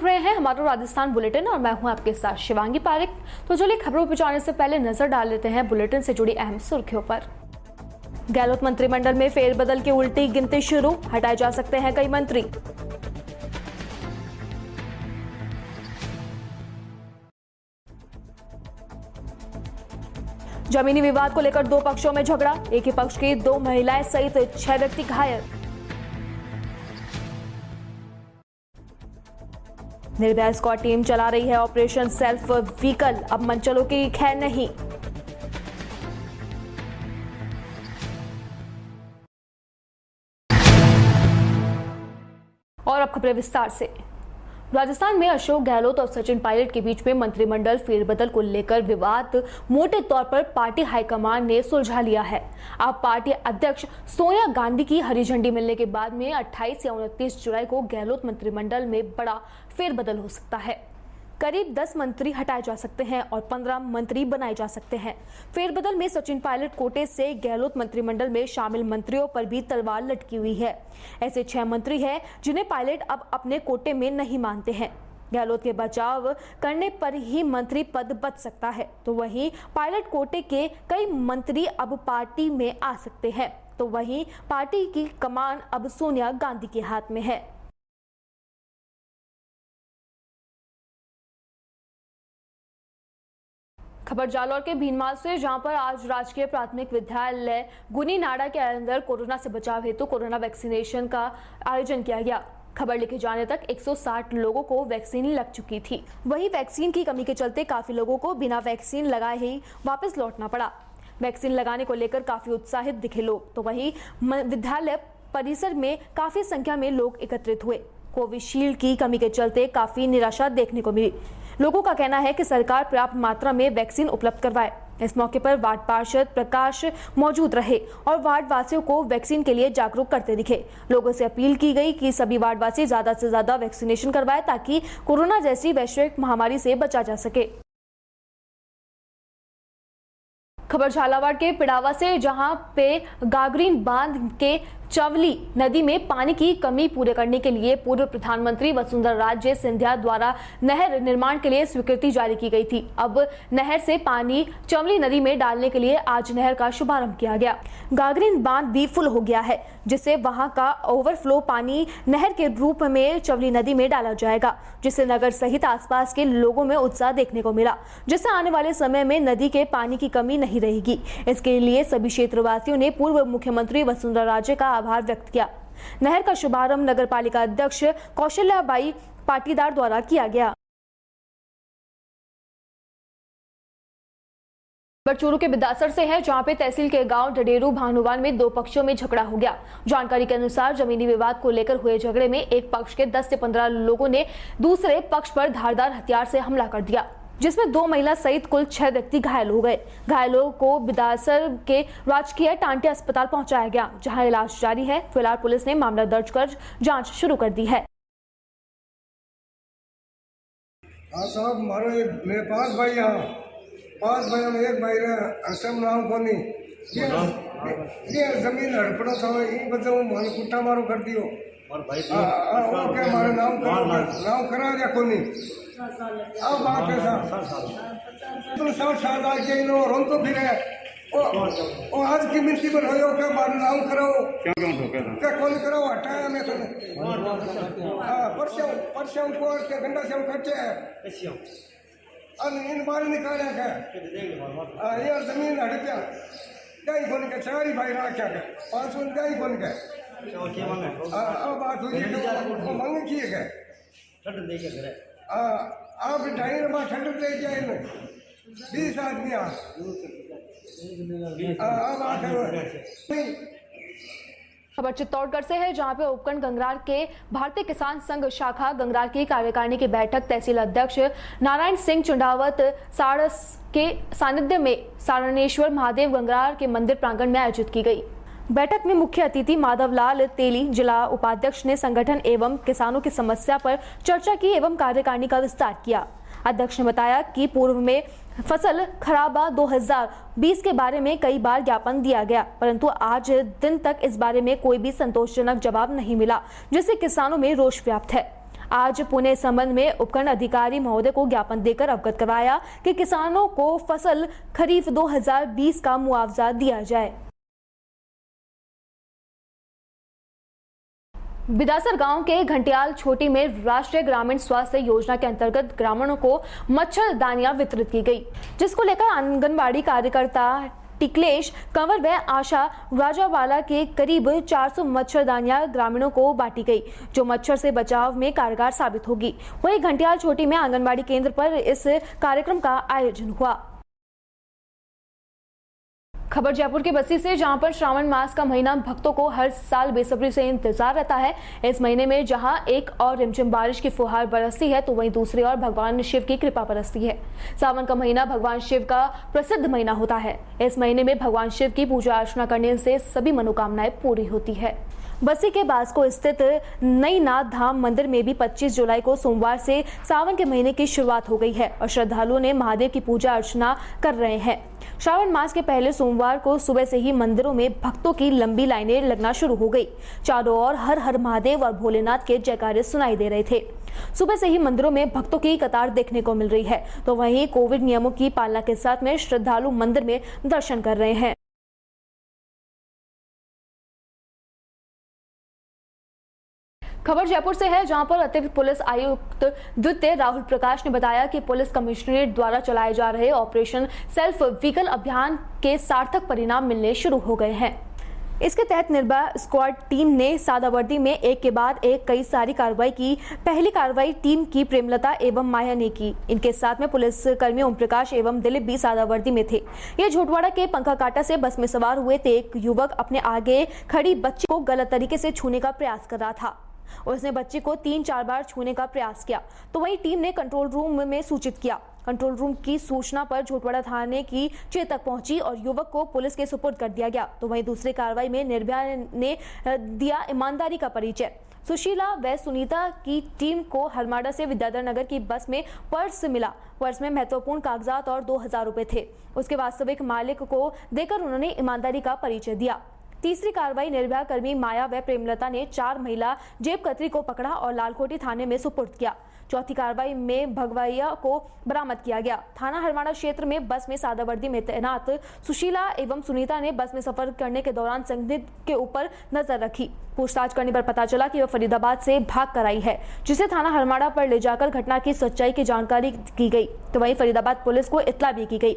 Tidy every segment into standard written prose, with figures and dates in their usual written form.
देख रहे हैं हमारा राजस्थान बुलेटिन और मैं हूं आपके साथ शिवांगी पारिक। तो चलिए खबरों पर जाने से पहले नजर डाल लेते हैं बुलेटिन से जुड़ी अहम सुर्खियों पर। गहलोत मंत्रिमंडल में फेरबदल की उल्टी गिनती शुरू, हटाए जा सकते हैं कई मंत्री। जमीनी विवाद को लेकर दो पक्षों में झगड़ा, एक ही पक्ष की 2 महिलाएं सहित 6 व्यक्ति घायल। निर्भया स्क्वाड टीम चला रही है ऑपरेशन सेल्फ व्हीकल, अब मंचलों की खैर नहीं। और अब खबरें विस्तार से। राजस्थान में अशोक गहलोत और सचिन पायलट के बीच में मंत्रिमंडल फेरबदल को लेकर विवाद मोटे तौर पर पार्टी हाईकमान ने सुलझा लिया है। अब पार्टी अध्यक्ष सोनिया गांधी की हरी झंडी मिलने के बाद में 28 या 29 जुलाई को गहलोत मंत्रिमंडल में बड़ा फेरबदल हो सकता है। करीब 10 मंत्री हटाए जा सकते हैं और 15 मंत्री बनाए जा सकते हैं। फेरबदल में सचिन पायलट कोटे से गहलोत मंत्रिमंडल में शामिल मंत्रियों पर भी तलवार लटकी हुई है। ऐसे 6 मंत्री हैं जिन्हें पायलट अब अपने कोटे में नहीं मानते हैं। गहलोत के बचाव करने पर ही मंत्री पद बच सकता है, तो वहीं पायलट कोटे के कई मंत्री अब पार्टी में आ सकते हैं, तो वहीं पार्टी की कमान अब सोनिया गांधी के हाथ में है। खबर जालौर के भीनमाल से, जहां पर आज राजकीय प्राथमिक विद्यालय गुनी नाड़ा के अंदर कोरोना से बचाव हेतु कोरोना वैक्सीनेशन का आयोजन किया गया। खबर लिखे जाने तक 160 लोगों को वैक्सीन लग चुकी थी। वहीं वैक्सीन की कमी के चलते काफी लोगों को बिना वैक्सीन लगाए ही वापस लौटना पड़ा। वैक्सीन लगाने को लेकर काफी उत्साहित दिखे लोग, तो वहीं विद्यालय परिसर में काफी संख्या में लोग एकत्रित हुए। कोविशील्ड की कमी के चलते काफी निराशा देखने को मिली। लोगों का कहना है कि सरकार पर्याप्त मात्रा में वैक्सीन उपलब्ध करवाए। इस मौके पर वार्ड पार्षद प्रकाश मौजूद रहे और वार्ड वासियों को वैक्सीन के लिए जागरूक करते दिखे। लोगों से अपील की गई कि सभी वार्ड वासी ज्यादा से ज्यादा वैक्सीनेशन करवाए ताकि कोरोना जैसी वैश्विक महामारी से बचा जा सके। खबर झालावाड़ के पिड़ावा से, जहां पे गागरीन बांध के चवली नदी में पानी की कमी पूरे करने के लिए पूर्व प्रधानमंत्री वसुंधरा राजे सिंधिया द्वारा नहर निर्माण के लिए स्वीकृति जारी की गई थी। अब नहर से पानी चवली नदी में डालने के लिए आज नहर का शुभारंभ किया गया। गागरीन बांध भी फुल हो गया है, जिससे वहां का ओवरफ्लो पानी नहर के रूप में चवली नदी में डाला जाएगा, जिससे नगर सहित आसपास के लोगों में उत्साह देखने को मिला, जिससे आने वाले समय में नदी के पानी की कमी नहीं रहेगी। इसके लिए सभी क्षेत्रवासियों ने पूर्व मुख्यमंत्री वसुंधरा राजे का आभार व्यक्त किया। नहर का शुभारंभ नगर पालिका अध्यक्ष कौशल्याबाई पाटीदार द्वारा किया गया। चूरू के बिदासर से है, जहां पे तहसील के गांव डडेरू भानुवान में 2 पक्षों में झगड़ा हो गया। जानकारी के अनुसार जमीनी विवाद को लेकर हुए झगड़े में एक पक्ष के 10 से 15 लोगों ने दूसरे पक्ष पर धारदार हथियार से हमला कर दिया, जिसमें 2 महिला सहित कुल 6 व्यक्ति घायल हो गए। घायलों को बिदासर के राजकीय टांटे अस्पताल पहुंचाया गया, जहां इलाज जारी है। फिलहाल पुलिस ने मामला दर्ज कर जांच शुरू कर दी है। साहब मेरे 5 भाई यहाँ 5 भाई में एक भाई असम नाम कोनी ये जमीन हड़पड़ा था, ये बच्चों मन कुट्टा मारो कर दियो और भाई ओके हमारे नाम करा दिया कोनी। अब बात है साहब तुम 60 साल आ गए नो रोन तो फिर है ओ आज की मिट्टी पर होयो के हमारे नाम कराओ क्या कौन कराओ हटाया मैं तो परसों को के गंडा से हम कच्चे है अब इन बार निकाले क्या यार जमीन हड़प्या गाय कोन के चारी भाई राख्या के 500 गाय कोन के अब बात हुई वो मांग किए गए ठंड दे के करे आप ढाई में ठंड दे जाए ना 20 आदमी अब आते खबर चित्तौड़गढ़ से है, जहां पे उपखंड गंगरार के भारतीय किसान संघ शाखा गंगरार की कार्यकारिणी की बैठक तहसील अध्यक्ष नारायण सिंह चुंडावत सारस के सानिध्य में सारणेश्वर महादेव गंगरार के मंदिर प्रांगण में आयोजित की गई। बैठक में मुख्य अतिथि माधवलाल तेली जिला उपाध्यक्ष ने संगठन एवं किसानों की समस्या पर चर्चा की एवं कार्यकारिणी का विस्तार किया। अध्यक्ष ने बताया कि पूर्व में फसल खराबा 2020 के बारे में कई बार ज्ञापन दिया गया, परंतु आज दिन तक इस बारे में कोई भी संतोषजनक जवाब नहीं मिला, जिससे किसानों में रोष व्याप्त है। आज पुणे इस संबंध में उपखंड अधिकारी महोदय को ज्ञापन देकर अवगत करवाया कि किसानों को फसल खरीफ 2020 का मुआवजा दिया जाए। बिदासर गांव के घंटियाल छोटी में राष्ट्रीय ग्रामीण स्वास्थ्य योजना के अंतर्गत ग्रामीणों को मच्छरदानियां वितरित की गई, जिसको लेकर आंगनबाड़ी कार्यकर्ता टिकलेश कंवर व आशा राजावाला के करीब 400 मच्छरदानियां ग्रामीणों को बांटी गई, जो मच्छर से बचाव में कारगर साबित होगी। वहीं घंटियाल छोटी में आंगनबाड़ी केंद्र पर इस कार्यक्रम का आयोजन हुआ। खबर जयपुर के बस्ती से, जहां पर श्रावण मास का महीना भक्तों को हर साल बेसब्री से इंतजार रहता है। इस महीने में जहां एक और रिमझिम बारिश की फुहार बरसती है, तो वहीं दूसरी ओर भगवान शिव की कृपा बरसती है। सावन का महीना भगवान शिव का प्रसिद्ध महीना होता है। इस महीने में भगवान शिव की पूजा अर्चना करने से सभी मनोकामनाएं पूरी होती है। बस्ती के बास्को स्थित नई नाथ धाम मंदिर में भी 25 जुलाई को सोमवार से सावन के महीने की शुरुआत हो गई है और श्रद्धालुओं ने महादेव की पूजा अर्चना कर रहे हैं। श्रावण मास के पहले सोमवार को सुबह से ही मंदिरों में भक्तों की लंबी लाइनें लगना शुरू हो गई। चारों ओर हर हर महादेव और भोलेनाथ के जयकारे सुनाई दे रहे थे। सुबह से ही मंदिरों में भक्तों की कतार देखने को मिल रही है, तो वहीं कोविड नियमों की पालना के साथ में श्रद्धालु मंदिर में दर्शन कर रहे हैं। खबर जयपुर से है, जहां पर अतिरिक्त पुलिस आयुक्त द्वितीय राहुल प्रकाश ने बताया कि पुलिस कमिश्नरेट द्वारा चलाए जा रहे ऑपरेशन सेल्फ व्हीकल अभियान के सार्थक परिणाम मिलने शुरू हो गए हैं। इसके तहत निर्भया स्क्वाड टीम ने सादा वर्दी में एक के बाद एक कई सारी कार्रवाई की। पहली कार्रवाई टीम की प्रेमलता एवं माया ने की। इनके साथ में पुलिस कर्मी ओम प्रकाश एवं दिलीप भी सादा वर्दी में थे। ये झोटवाड़ा के पंखाकाटा से बस में सवार हुए थे। एक युवक अपने आगे खड़ी बच्ची को गलत तरीके से छूने का प्रयास कर रहा था। उसने बच्ची को 3-4 बार छूने का प्रयास किया, तो वहीं टीम ने कंट्रोल रूम में सूचित किया। कंट्रोल रूम की सूचना पर झोटवाड़ा थाने की चेतक पहुंची और युवक को पुलिस के सुपुर्द कर दिया गया। तो वहीं दूसरी कार्रवाई में निर्भया ने दिया ईमानदारी का परिचय। सुशीला व सुनीता की टीम को हरमाड़ा से विद्याधर नगर की बस में पर्स मिला। पर्स में महत्वपूर्ण कागजात और 2000 रुपए थे। उसके वास्तविक मालिक को देकर उन्होंने ईमानदारी का परिचय दिया। तीसरी कार्रवाई निर्भया कर्मी माया व प्रेमलता ने 4 महिला जेब कतरी को पकड़ा और लालकोटी थाने में सुपुर्द किया। चौथी कार्रवाई में भगवैया को बरामद किया गया। थाना हरमाड़ा क्षेत्र में बस में सादा वर्दी में तैनात सुशीला एवं सुनीता ने बस में सफर करने के दौरान संदिग्ध के ऊपर नजर रखी। पूछताछ करने पर पता चला कि वह फरीदाबाद से भाग कर आई है, जिसे थाना हरमाड़ा पर ले जाकर घटना की सच्चाई की जानकारी की गई। तो वहीं फरीदाबाद पुलिस को इत्तला भी की गई।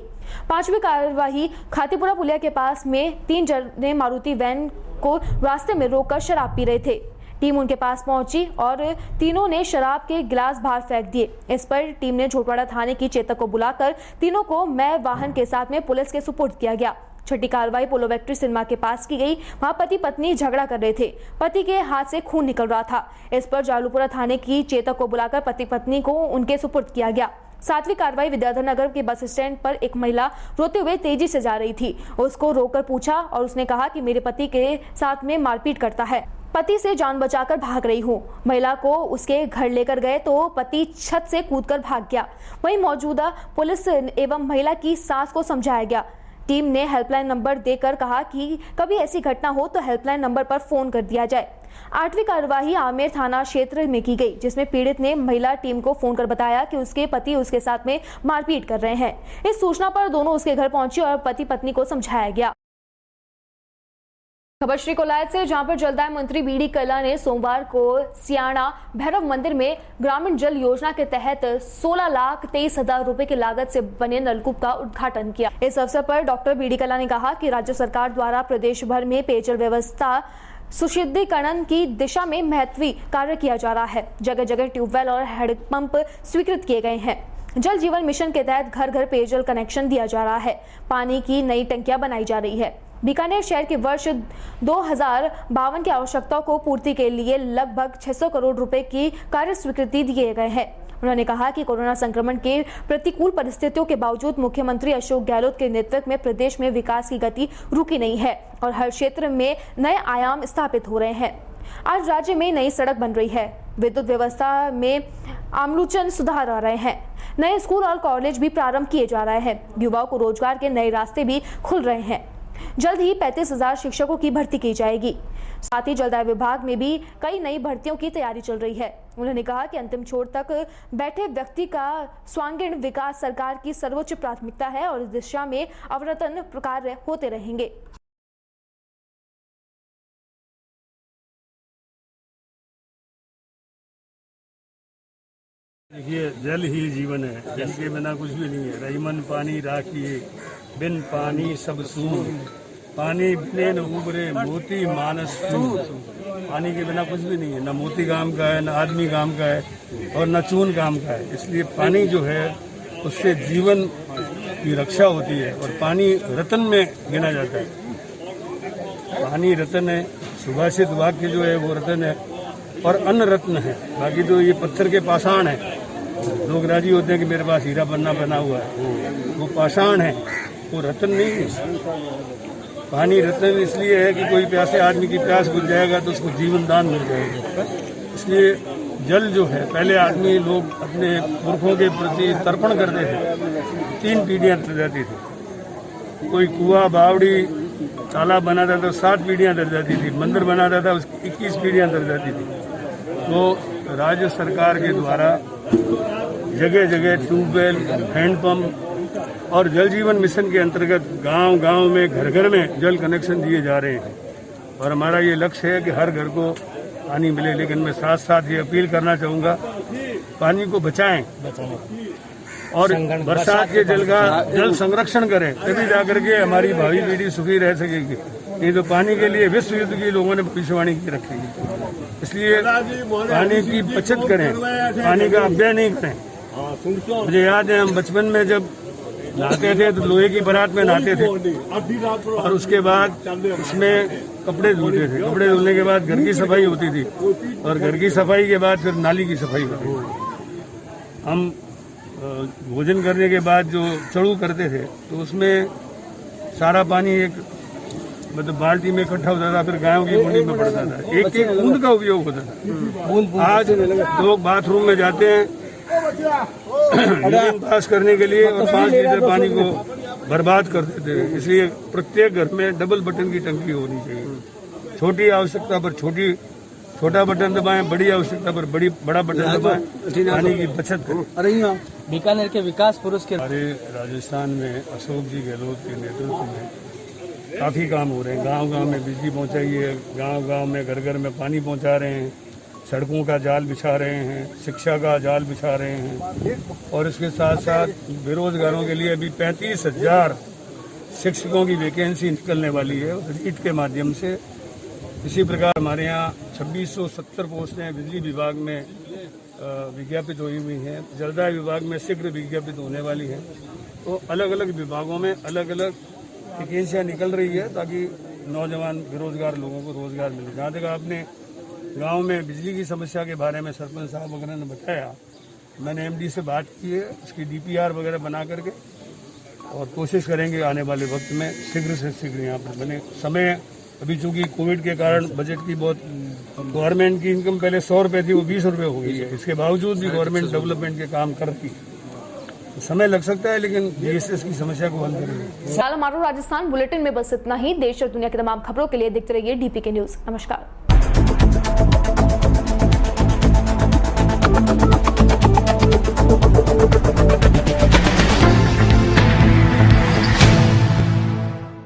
पांचवी कार्यवाही खातीपुरा पुलिया के पास में 3 जने मारुति वैन को रास्ते में रोककर शराब पी रहे थे। टीम उनके पास पहुंची और तीनों ने शराब के गिलास बाहर फेंक दिए। इस पर टीम ने झोटवाड़ा थाने की चेतक को बुलाकर तीनों को मैं वाहन के साथ में पुलिस के सुपुर्द किया गया। छठी कार्रवाई पोलो वेक्ट्री सिनेमा के पास की गई। वहां पति पत्नी झगड़ा कर रहे थे। पति के हाथ से खून निकल रहा था। इस पर जालूपुरा थाने की चेतक को बुलाकर पति पत्नी को उनके सुपुर्द किया गया। सातवीं कार्रवाई विद्याधर नगर के बस स्टैंड पर एक महिला रोते हुए तेजी से जा रही थी। उसको रोककर पूछा और उसने कहा कि मेरे पति के साथ में मारपीट करता है। पति से जान बचाकर भाग रही हूँ। महिला को उसके घर लेकर गए तो पति छत से कूदकर भाग गया। वहीं मौजूदा पुलिस एवं महिला की सास को समझाया गया। टीम ने हेल्पलाइन नंबर देकर कहा कि कभी ऐसी घटना हो तो हेल्पलाइन नंबर पर फोन कर दिया जाए। 8वीं कार्यवाही आमेर थाना क्षेत्र में की गई, जिसमें पीड़ित ने महिला टीम को फोन कर बताया कि उसके पति उसके साथ में मारपीट कर रहे हैं। इस सूचना पर दोनों उसके घर पहुंचे और पति पत्नी को समझाया गया। खबर श्री कोलायत से, जहां पर जलदाय मंत्री बीडी कल्ला ने सोमवार को सियाणा भैरव मंदिर में ग्रामीण जल योजना के तहत 16,23,000 रुपए की लागत से बने नलकूप का उद्घाटन किया। इस अवसर पर डॉक्टर बीडी कल्ला ने कहा कि राज्य सरकार द्वारा प्रदेश भर में पेयजल व्यवस्था सुशुद्धिकरण की दिशा में महत्वपूर्ण कार्य किया जा रहा है। जगह जगह ट्यूबवेल और हैंडपंप स्वीकृत किए गए हैं। जल जीवन मिशन के तहत घर घर पेयजल कनेक्शन दिया जा रहा है। पानी की नई टंकियां बनाई जा रही है। बीकानेर शहर की वर्ष 2052 की आवश्यकताओं को पूर्ति के लिए लगभग 600 करोड़ रुपए की कार्य स्वीकृति दिए गए हैं। उन्होंने कहा कि कोरोना संक्रमण के प्रतिकूल परिस्थितियों के बावजूद मुख्यमंत्री अशोक गहलोत के नेतृत्व में प्रदेश में विकास की गति रुकी नहीं है और हर क्षेत्र में नए आयाम स्थापित हो रहे हैं। आज राज्य में नई सड़क बन रही है। विद्युत व्यवस्था में आमूलचूल सुधार आ रहे हैं। नए स्कूल और कॉलेज भी प्रारंभ किए जा रहे हैं। युवाओं को रोजगार के नए रास्ते भी खुल रहे हैं। जल्द ही 35,000 शिक्षकों की भर्ती की जाएगी। साथ ही जलदाय विभाग में भी कई नई भर्तियों की तैयारी चल रही है। उन्होंने कहा कि अंतिम छोर तक बैठे व्यक्ति का सर्वांगीण विकास सरकार की सर्वोच्च प्राथमिकता है और इस दिशा में अविरत कार्य होते रहेंगे। देखिए, जल ही जीवन है, जल के बिना कुछ भी नहीं है। रहीमन पानी राखिए, बिन पानी सब सून, पानी बिने न उबरे मोती मानस चून। पानी के बिना कुछ भी नहीं है, न मोती काम का है, न आदमी काम का है और न चून काम का है। इसलिए पानी जो है उससे जीवन की रक्षा होती है और पानी रत्न में गिना जाता है। पानी रत्न है, सुभाषित वाक्य जो है वो रत्न है और अन्न रत्न है। बाकी तो ये पत्थर के पाषाण है। लोग राजी होते हैं कि मेरे पास हीरा पन्ना बना हुआ है, वो पाषाण है, वो रत्न नहीं है। पानी रत्न इसलिए है कि कोई प्यासे आदमी की प्यास बुझ जाएगा तो उसको जीवन दान मिल जाएगा। इसलिए जल जो है, पहले आदमी लोग अपने पुरखों के प्रति तर्पण करते थे। 3 पीढ़ियां तर जाती थी। कोई कुआं बावड़ी तालाब बनाता था, 7 पीढ़ियां तर जाती थी। मंदिर बनाता था, उसकी 21 पीढ़ियां तर जाती थी। तो राज्य सरकार के द्वारा जगह जगह ट्यूबवेल, हैंडपंप और जल जीवन मिशन के अंतर्गत गांव-गांव में, घर घर में जल कनेक्शन दिए जा रहे हैं और हमारा ये लक्ष्य है कि हर घर को पानी मिले। लेकिन मैं साथ साथ ये अपील करना चाहूँगा, पानी को बचाएं और बरसात के जल का जल संरक्षण करें, तभी जाकर के हमारी भावी पीढ़ी सुखी रह सकेगी। नहीं तो पानी के लिए विश्व युद्ध की लोगों ने भविष्यवाणी की रखी है। इसलिए पानी की बचत करें, पानी का अपव्यय नहीं करें। मुझे याद है, हम बचपन में जब नहाते थे तो लोहे की बरात में नहाते थे और उसके बाद उसमें कपड़े धुलते थे। कपड़े धुलने के बाद घर की सफाई होती थी और घर की सफाई के बाद फिर नाली की सफाई होती थी। हम भोजन करने के बाद जो चढ़ू करते थे तो उसमें सारा पानी एक मतलब बाल्टी में इकट्ठा होता था, फिर गायों की मुंडी में पड़ता था। एक एक बूंद का उपयोग होता था। आज लोग बाथरूम में जाते हैं यूरिन पास करने के लिए और 5 लीटर पानी को बर्बाद कर देते हैं। इसलिए प्रत्येक घर में डबल बटन की टंकी होनी चाहिए। छोटी आवश्यकता पर छोटा बटन दबाएं, बड़ी आवश्यकता पर बड़ा बटन दबाएं, पानी की बचत करें। बीकानेर के विकास पुरुष के हमारे राजस्थान में अशोक जी गहलोत के नेतृत्व में काफ़ी काम हो रहे हैं। गांव-गांव में बिजली पहुंचाई है, गांव-गांव में घर घर में पानी पहुंचा रहे हैं, सड़कों का जाल बिछा रहे हैं, शिक्षा का जाल बिछा रहे हैं और इसके साथ साथ बेरोजगारों के लिए अभी 35,000 शिक्षकों की वैकेंसी निकलने वाली है रीट के माध्यम से। इसी प्रकार हमारे यहाँ 2670 पोस्टें बिजली विभाग में विज्ञापित हुई हुई हैं। जलदाय विभाग में शीघ्र विज्ञापित होने वाली हैं। तो अलग अलग विभागों में अलग अलग वैकेंसियाँ निकल रही है ताकि नौजवान बेरोजगार लोगों को रोजगार मिले। जहाँ तक आपने गांव में बिजली की समस्या के बारे में सरपंच साहब वगैरह ने बताया, मैंने एमडी से बात की है, उसकी डीपीआर वगैरह बना करके और कोशिश करेंगे आने वाले वक्त में शीघ्र से शीघ्र यहाँ पर बने। समय अभी चूंकि कोविड के कारण बजट की बहुत, गवर्नमेंट की इनकम पहले 100 रुपये थी, वो 20 रुपये हो गई है। इसके बावजूद भी गवर्नमेंट डेवलपमेंट के काम करती है। समय लग सकता है लेकिन जीएसएस की समस्या को हल करेंगे। फिलहाल हमारा राजस्थान बुलेटिन में बस इतना ही। देश और दुनिया की तमाम खबरों के लिए देखते रहिए डीपीके न्यूज। नमस्कार।